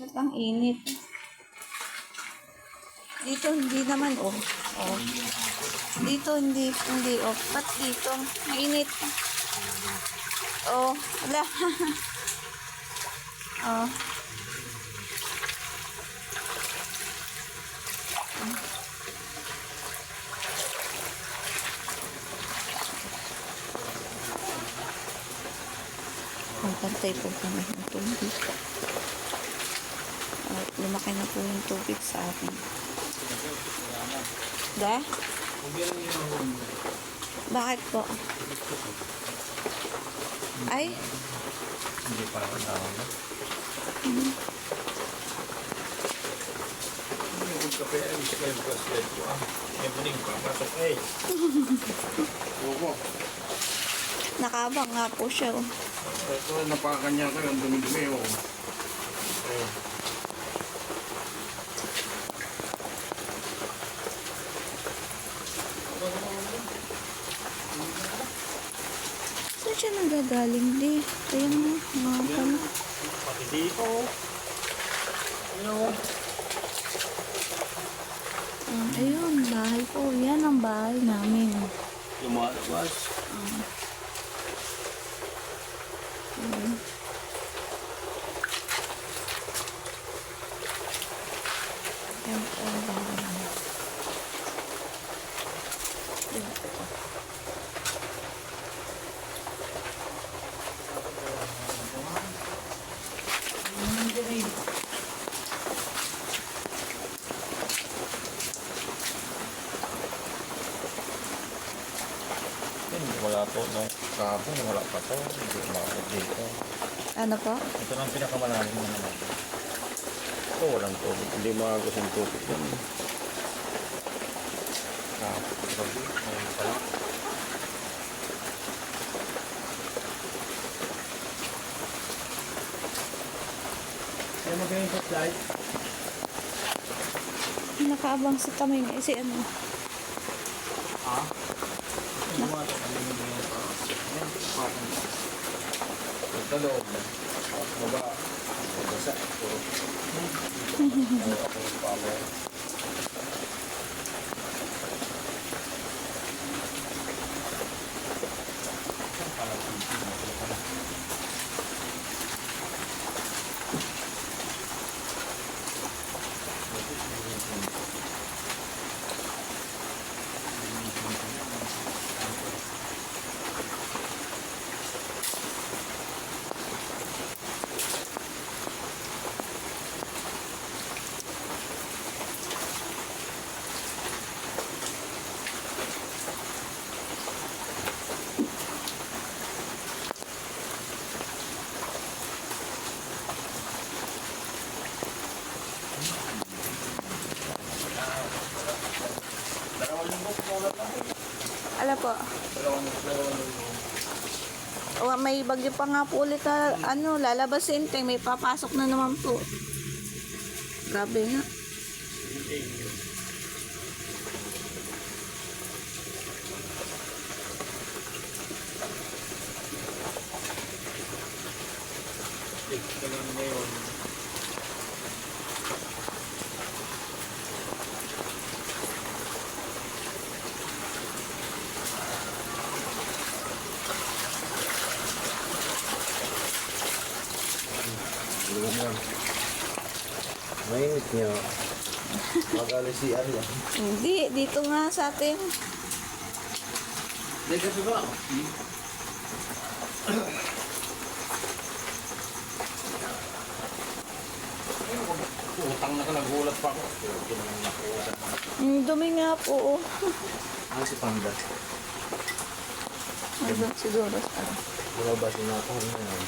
Ba't ang init? Dito hindi naman, oh. Oh. Dito hindi, oh. Ba't dito? Mainit. Oh, wala. Oh. Pantay po kami ng tubig. Lumaki na po yung tubig sa akin. Da? Bakit po? Ay? Hindi pa ako na. Yung kape ay bisa kayo bukas ko. Yung puning papasok ay. Oo. Nakabang nga po siya, oh. Ito, napakanya ko yung dumi-dumi, oh. Saan siya nanggagaling, di? Ayan mo, mga kano. Pati dito. Ayun. Ayun, bahay po. Yan ang bahay namin. Lumalabas. Ayun. Yan po ang bahay namin. Ayun po. Wala po, no? Kahapon, wala pa to. Hindi umakot dito. Ano po? Ito na ang pinakamalalim na naman. Ito, walang tubig. Hindi makagos ang tubig yan. Kahapon, gabi. Ngayon pala. Kaya magaling sa slide. Nakaabang sa kamay nga. Si ano? Ha? Ano mga ito? Ano yung ganyan pa? Yan, parang. Ito loob na. Baba. Basa. Puro. Ako yung power. Ala po. O, may bagyo pa nga po ulit na, ano, lalabasin. May papasok na naman po. Grabe nga. Ito lang ngayon. Mainit niya. Mag-alis si Arya. Hindi, dito nga sa atin. Hindi kasi ba? Utang na ka, nagulat pa ako. Dumi nga po. Ano si Panda? Ano siguro? Lumabas na ako ngayon.